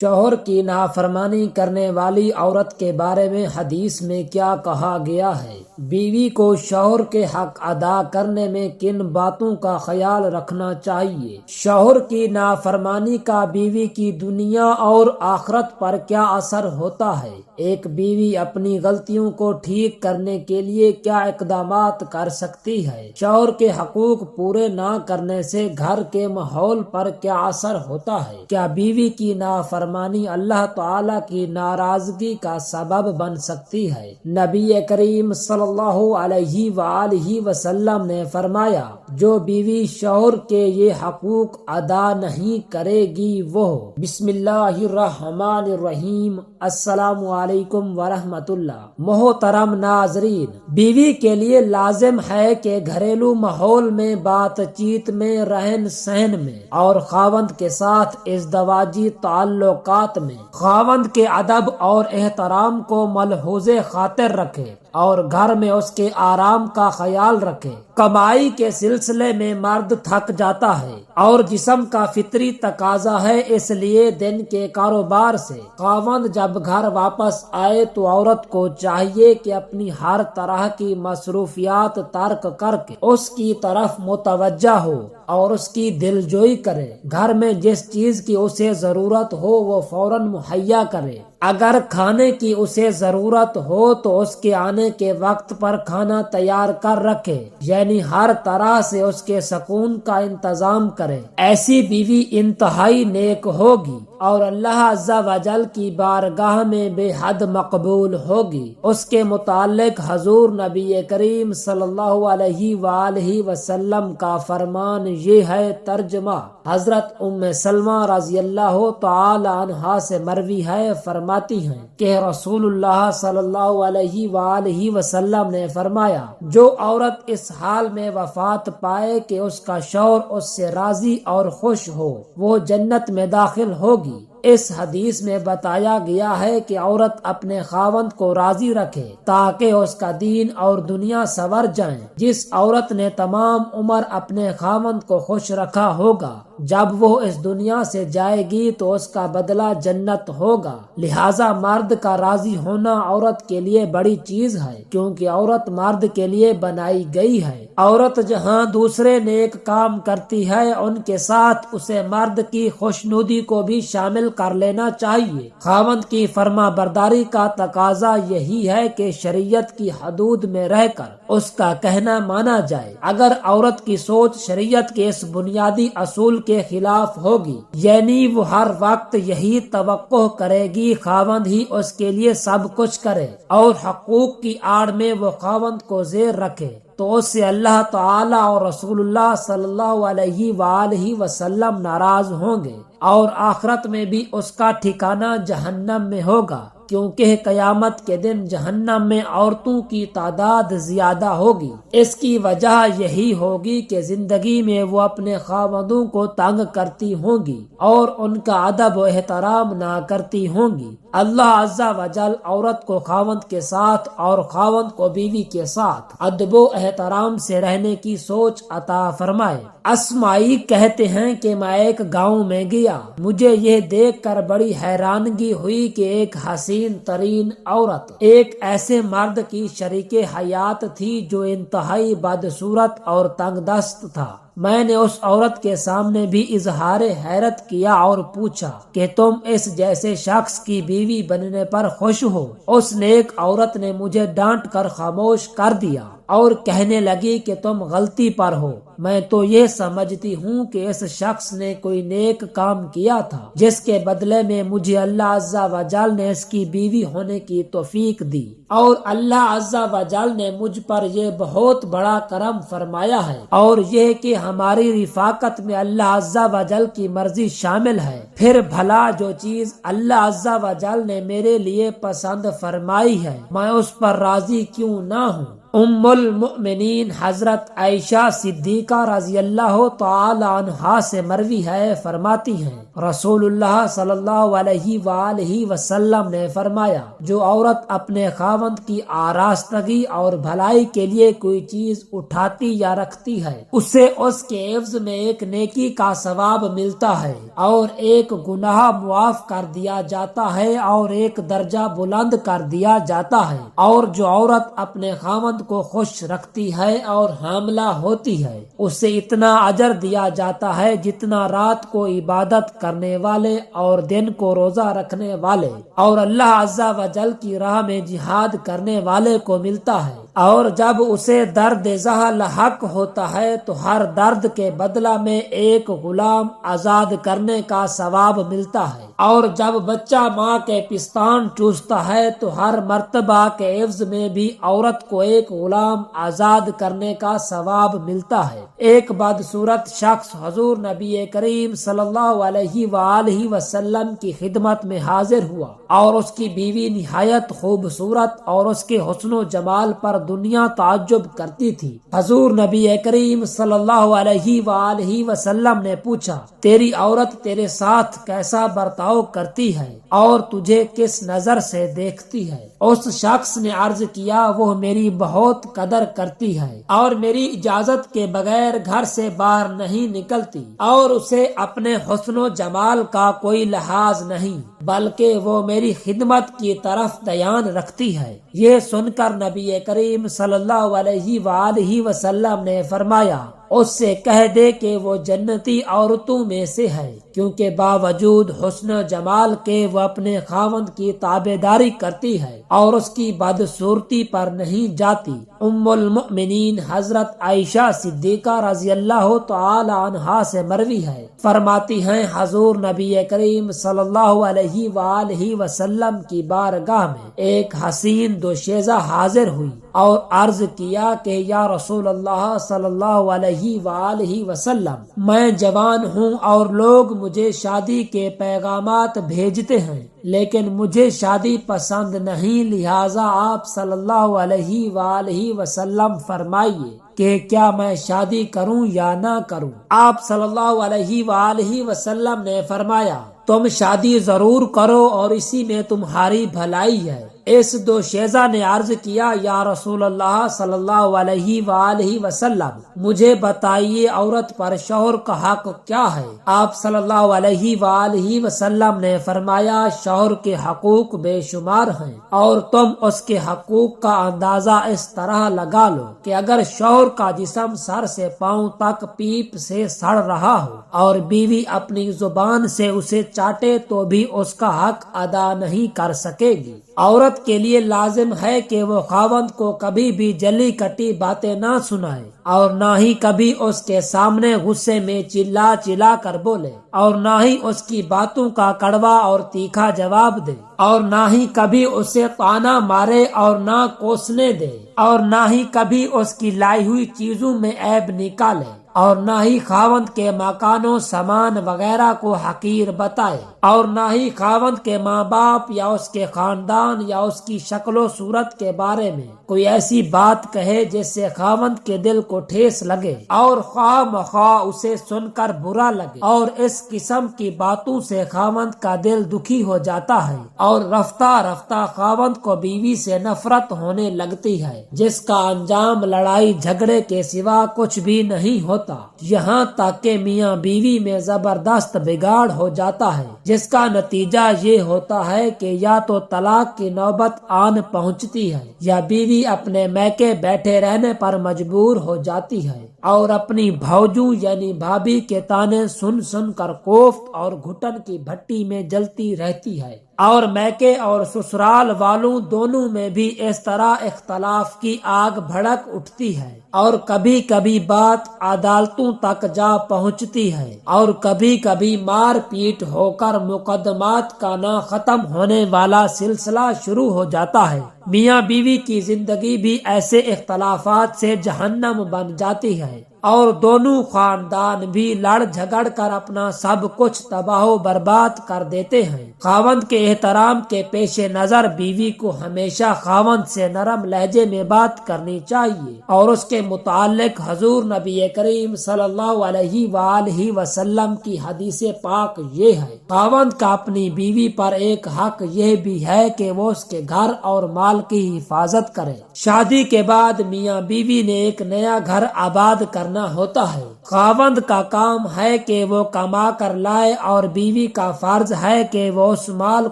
شوہر کی نافرمانی کرنے والی عورت کے بارے میں حدیث میں کیا کہا گیا ہے؟ بیوی کو شوہر کے حق ادا کرنے میں کن باتوں کا خیال رکھنا چاہیے؟ شوہر کی نافرمانی کا بیوی کی دنیا اور آخرت پر کیا اثر ہوتا ہے؟ ایک بیوی اپنی غلطیوں کو ٹھیک کرنے کے لیے کیا اقدامات کر سکتی ہے؟ شوہر کے حقوق پورے نہ کرنے سے گھر کے ماحول پر کیا اثر ہوتا ہے؟ کیا بیوی کی نافرمانی اللہ تعالی کی ناراضگی کا سبب بن سکتی ہے؟ نبی کریم صلی اللہ علیہ وآلہ وسلم نے فرمایا، جو بیوی شوہر کے یہ حقوق ادا نہیں کرے گی وہ بسم اللہ الرحمن الرحیم السلام علیکم ورحمۃ اللہ۔ محترم ناظرین، بیوی کے لیے لازم ہے کہ گھریلو ماحول میں، بات چیت میں، رہن سہن میں اور خاوند کے ساتھ ازدواجی تعلقات میں خاوند کے ادب اور احترام کو ملحوظ خاطر رکھے اور گھر میں اس کے آرام کا خیال رکھے۔ کمائی کے سلسلے میں مرد تھک جاتا ہے اور جسم کا فطری تقاضا ہے، اس لیے دن کے کاروبار سے خاوند جب گھر واپس آئے تو عورت کو چاہیے کہ اپنی ہر طرح کی مصروفیات ترک کر کے اس کی طرف متوجہ ہو اور اس کی دلجوئی کرے۔ گھر میں جس چیز کی اسے ضرورت ہو وہ فوراً مہیا کرے۔ اگر کھانے کی اسے ضرورت ہو تو اس کے آنے کے وقت پر کھانا تیار کر رکھے، یعنی ہر طرح سے اس کے سکون کا انتظام کرے۔ ایسی بیوی انتہائی نیک ہوگی اور اللہ عز و جل کی بارگاہ میں بے حد مقبول ہوگی۔ اس کے متعلق حضور نبی کریم صلی اللہ علیہ وآلہ وسلم کا فرمان یہ ہے، ترجمہ حضرت ام سلمہ رضی اللہ تعالی عنہا سے مروی ہے، فرماتی ہیں کہ رسول اللہ صلی اللہ علیہ وآلہ وسلم نے فرمایا، جو عورت اس حال میں وفات پائے کہ اس کا شوہر اس سے راضی اور خوش ہو، وہ جنت میں داخل ہوگی۔ اس حدیث میں بتایا گیا ہے کہ عورت اپنے خاوند کو راضی رکھے تاکہ اس کا دین اور دنیا سنور جائیں۔ جس عورت نے تمام عمر اپنے خاوند کو خوش رکھا ہوگا، جب وہ اس دنیا سے جائے گی تو اس کا بدلہ جنت ہوگا۔ لہذا مرد کا راضی ہونا عورت کے لیے بڑی چیز ہے، کیونکہ عورت مرد کے لیے بنائی گئی ہے۔ عورت جہاں دوسرے نیک کام کرتی ہے، ان کے ساتھ اسے مرد کی خوشنودی کو بھی شامل کر لینا چاہیے۔ خاوند کی فرما برداری کا تقاضا یہی ہے کہ شریعت کی حدود میں رہ کر اس کا کہنا مانا جائے۔ اگر عورت کی سوچ شریعت کے اس بنیادی اصول کے خلاف ہوگی، یعنی وہ ہر وقت یہی توقع کرے گی خاوند ہی اس کے لیے سب کچھ کرے اور حقوق کی آڑ میں وہ خاوند کو زیر رکھے، تو اس سے اللہ تعالی اور رسول اللہ صلی اللہ علیہ وآلہ وسلم ناراض ہوں گے اور آخرت میں بھی اس کا ٹھکانہ جہنم میں ہوگا، کیونکہ قیامت کے دن جہنم میں عورتوں کی تعداد زیادہ ہوگی۔ اس کی وجہ یہی ہوگی کہ زندگی میں وہ اپنے خاوندوں کو تنگ کرتی ہوں گی اور ان کا ادب و احترام نہ کرتی ہوں گی۔ اللہ عز و جل عورت کو خاوند کے ساتھ اور خاوند کو بیوی کے ساتھ ادب و احترام سے رہنے کی سوچ عطا فرمائے۔ اسماعی کہتے ہیں کہ میں ایک گاؤں میں گیا، مجھے یہ دیکھ کر بڑی حیرانگی ہوئی کہ ایک حسین ترین عورت ایک ایسے مرد کی شریک حیات تھی جو انتہائی بدصورت اور تنگ دست تھا۔ میں نے اس عورت کے سامنے بھی اظہار حیرت کیا اور پوچھا کہ تم اس جیسے شخص کی بیوی بننے پر خوش ہو؟ اس نیک عورت نے مجھے ڈانٹ کر خاموش کر دیا اور کہنے لگی کہ تم غلطی پر ہو، میں تو یہ سمجھتی ہوں کہ اس شخص نے کوئی نیک کام کیا تھا جس کے بدلے میں مجھے اللہ عز و جل نے اس کی بیوی ہونے کی توفیق دی، اور اللہ عز و جل نے مجھ پر یہ بہت بڑا کرم فرمایا ہے، اور یہ کہ ہماری رفاقت میں اللہ عز و جل کی مرضی شامل ہے۔ پھر بھلا جو چیز اللہ عز و جل نے میرے لیے پسند فرمائی ہے، میں اس پر راضی کیوں نہ ہوں؟ ام المؤمنین حضرت عائشہ صدیقہ رضی اللہ تعالی عنہا سے مروی ہے، فرماتی ہیں رسول اللہ صلی اللہ علیہ وآلہ وسلم نے فرمایا، جو عورت اپنے خاوند کی آراستگی اور بھلائی کے لیے کوئی چیز اٹھاتی یا رکھتی ہے، اسے اس کے عوض میں ایک نیکی کا ثواب ملتا ہے اور ایک گناہ معاف کر دیا جاتا ہے اور ایک درجہ بلند کر دیا جاتا ہے۔ اور جو عورت اپنے خاوند کو خوش رکھتی ہے اور حاملہ ہوتی ہے، اسے اتنا اجر دیا جاتا ہے جتنا رات کو عبادت کرنے والے اور دن کو روزہ رکھنے والے اور اللہ عز و جل کی راہ میں جہاد کرنے والے کو ملتا ہے۔ اور جب اسے درد زہ لاحق ہوتا ہے تو ہر درد کے بدلہ میں ایک غلام آزاد کرنے کا ثواب ملتا ہے، اور جب بچہ ماں کے پستان چوستا ہے تو ہر مرتبہ کے عوض میں بھی عورت کو ایک غلام آزاد کرنے کا ثواب ملتا ہے۔ ایک بدصورت شخص حضور نبی کریم صلی اللہ علیہ وآلہ وسلم کی خدمت میں حاضر ہوا اور اس کی بیوی نہایت خوبصورت اور اس کے حسن و جمال پر دنیا تعجب کرتی تھی۔ حضور نبی کریم صلی اللہ علیہ وآلہ وسلم نے پوچھا، تیری عورت تیرے ساتھ کیسا برتاؤ کرتی ہے اور تجھے کس نظر سے دیکھتی ہے؟ اس شخص نے عرض کیا، وہ میری بہت قدر کرتی ہے اور میری اجازت کے بغیر گھر سے باہر نہیں نکلتی، اور اسے اپنے حسن و جمال کا کوئی لحاظ نہیں، بلکہ وہ میری خدمت کی طرف دھیان رکھتی ہے۔ یہ سن کر نبی کریم صلی اللہ علیہ وآلہ وسلم نے فرمایا، اس سے کہہ دے کہ وہ جنتی عورتوں میں سے ہے، کیونکہ باوجود حسن و جمال کے وہ اپنے خاوند کی تابعداری کرتی ہے اور اس کی بدصورتی پر نہیں جاتی۔ ام المؤمنین حضرت عائشہ صدیقہ رضی اللہ تعالی عنہا سے مروی ہے، فرماتی ہیں حضور نبی کریم صلی اللہ علیہ وآلہ وسلم کی بارگاہ میں ایک حسین دوشیزہ حاضر ہوئی اور عرض کیا کہ یا رسول اللہ صلی اللہ علیہ وآلہ وسلم، میں جوان ہوں اور لوگ مجھے شادی کے پیغامات بھیجتے ہیں، لیکن مجھے شادی پسند نہیں، لہٰذا آپ صلی اللہ علیہ وآلہ وسلم فرمائیے کہ کیا میں شادی کروں یا نہ کروں؟ آپ صلی اللہ علیہ وآلہ وسلم نے فرمایا، تم شادی ضرور کرو اور اسی میں تمہاری بھلائی ہے۔ اس دوشیزہ نے عرض کیا، یا رسول اللہ صلی اللہ علیہ وآلہ وسلم، مجھے بتائیے عورت پر شوہر کا حق کیا ہے؟ آپ صلی اللہ علیہ وآلہ وسلم نے فرمایا، شوہر کے حقوق بے شمار ہیں اور تم اس کے حقوق کا اندازہ اس طرح لگا لو کہ اگر شوہر کا جسم سر سے پاؤں تک پیپ سے سڑ رہا ہو اور بیوی اپنی زبان سے اسے چاٹے تو بھی اس کا حق ادا نہیں کر سکے گی۔ عورت کے لیے لازم ہے کہ وہ خاوند کو کبھی بھی جلی کٹی باتیں نہ سنائے اور نہ ہی کبھی اس کے سامنے غصے میں چلا چلا کر بولے اور نہ ہی اس کی باتوں کا کڑوا اور تیکھا جواب دے اور نہ ہی کبھی اسے طعنہ مارے اور نہ کوسنے دے اور نہ ہی کبھی اس کی لائی ہوئی چیزوں میں عیب نکالے اور نہ ہی خاوند کے مکان و سامان وغیرہ کو حقیر بتائے اور نہ ہی خاوند کے ماں باپ یا اس کے خاندان یا اس کی شکل و صورت کے بارے میں کوئی ایسی بات کہے جس سے خاوند کے دل کو ٹھیس لگے اور خواہ مخواہ اسے سن کر برا لگے، اور اس قسم کی باتوں سے خاوند کا دل دکھی ہو جاتا ہے اور رفتہ رفتہ خاوند کو بیوی سے نفرت ہونے لگتی ہے، جس کا انجام لڑائی جھگڑے کے سوا کچھ بھی نہیں ہوتا، یہاں تک کہ میاں بیوی میں زبردست بگاڑ ہو جاتا ہے، جس کا نتیجہ یہ ہوتا ہے کہ یا تو طلاق کی نوبت آن پہنچتی ہے یا بیوی اپنے میکے بیٹھے رہنے پر مجبور ہو جاتی ہے اور اپنی بھوجوں یعنی بھابھی کے تانے سن سن کر کوفت اور گھٹن کی بھٹی میں جلتی رہتی ہے، اور میکے اور سسرال والوں دونوں میں بھی اس طرح اختلاف کی آگ بھڑک اٹھتی ہے اور کبھی کبھی بات عدالتوں تک جا پہنچتی ہے اور کبھی کبھی مار پیٹ ہو کر مقدمات کا نہ ختم ہونے والا سلسلہ شروع ہو جاتا ہے۔ میاں بیوی کی زندگی بھی ایسے اختلافات سے جہنم بن جاتی ہے۔ اور دونوں خاندان بھی لڑ جھگڑ کر اپنا سب کچھ تباہ و برباد کر دیتے ہیں۔ خاوند کے احترام کے پیش نظر بیوی کو ہمیشہ خاوند سے نرم لہجے میں بات کرنی چاہیے، اور اس کے متعلق حضور نبی کریم صلی اللہ علیہ وآلہ وسلم کی حدیث پاک یہ ہے: خاوند کا اپنی بیوی پر ایک حق یہ بھی ہے کہ وہ اس کے گھر اور مال کی حفاظت کرے۔ شادی کے بعد میاں بیوی نے ایک نیا گھر آباد کرنا ہوتا ہے۔ خاوند کا کام ہے کہ وہ کما کر لائے، اور بیوی کا فرض ہے کہ وہ اس مال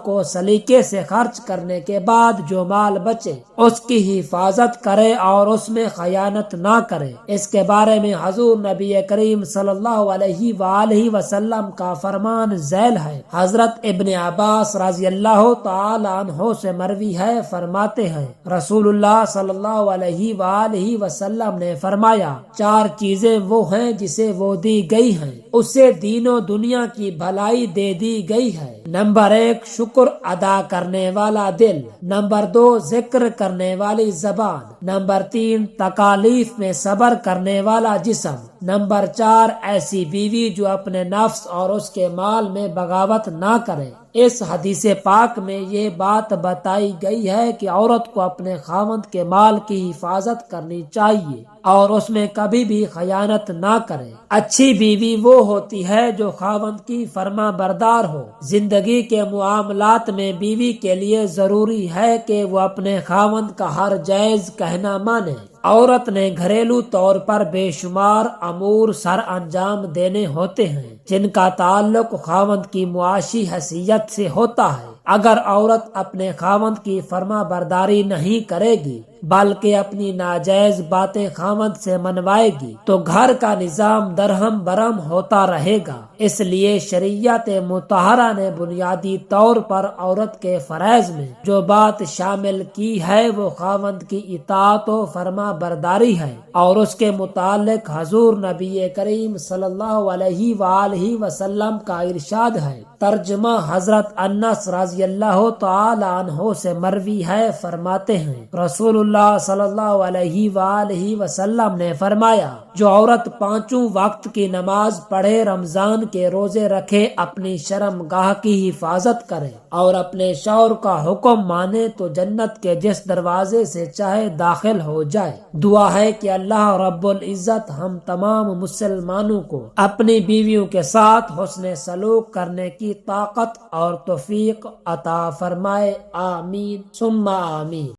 کو سلیقے سے خرچ کرنے کے بعد جو مال بچے اس کی حفاظت کرے اور اس میں خیانت نہ کرے۔ اس کے بارے میں حضور نبی کریم صلی اللہ علیہ وآلہ وسلم کا فرمان ذیل ہے۔ حضرت ابن عباس رضی اللہ تعالی عنہ سے مروی ہے، فرماتے ہیں رسول اللہ صلی اللہ علیہ وآلہ وسلم نے فرمایا: 4 چیزیں وہ ہیں جسے وہ دی گئی ہیں، اسے دین و دنیا کی بھلائی دے دی گئی ہے۔ نمبر 1 شکر ادا کرنے والا دل، نمبر 2 ذکر کرنے والی زبان، نمبر 3 تکالیف میں صبر کرنے والا جسم، نمبر 4 ایسی بیوی جو اپنے نفس اور اس کے مال میں بغاوت نہ کرے۔ اس حدیث پاک میں یہ بات بتائی گئی ہے کہ عورت کو اپنے خاوند کے مال کی حفاظت کرنی چاہیے اور اس میں کبھی بھی خیانت نہ کرے۔ اچھی بیوی وہ ہوتی ہے جو خاوند کی فرما بردار ہو۔ زندگی کے معاملات میں بیوی کے لیے ضروری ہے کہ وہ اپنے خاوند کا ہر جائز کہنا مانے۔ عورت نے گھریلو طور پر بے شمار امور سر انجام دینے ہوتے ہیں جن کا تعلق خاوند کی معاشی حیثیت سے ہوتا ہے۔ اگر عورت اپنے خاوند کی فرما برداری نہیں کرے گی بلکہ اپنی ناجائز باتیں خاوند سے منوائے گی تو گھر کا نظام درہم برہم ہوتا رہے گا۔ اس لیے شریعت مطہرہ نے بنیادی طور پر عورت کے فرائض میں جو بات شامل کی ہے وہ خاوند کی اطاعت و فرما برداری ہے، اور اس کے متعلق حضور نبی کریم صلی اللہ علیہ وآلہ وسلم کا ارشاد ہے۔ ترجمہ حضرت انس رضی اللہ تعالی عنہ سے مروی ہے، فرماتے ہیں رسول اللہ صلی اللہ علیہ وآلہ وسلم نے فرمایا: جو عورت 5 وقت کی نماز پڑھے، رمضان کے روزے رکھے، اپنی شرم گاہ کی حفاظت کرے اور اپنے شوہر کا حکم مانے تو جنت کے جس دروازے سے چاہے داخل ہو جائے۔ دعا ہے کہ اللہ رب العزت ہم تمام مسلمانوں کو اپنی بیویوں کے ساتھ حسن سلوک کرنے کی طاقت اور توفیق عطا فرمائے، آمین ثم آمین۔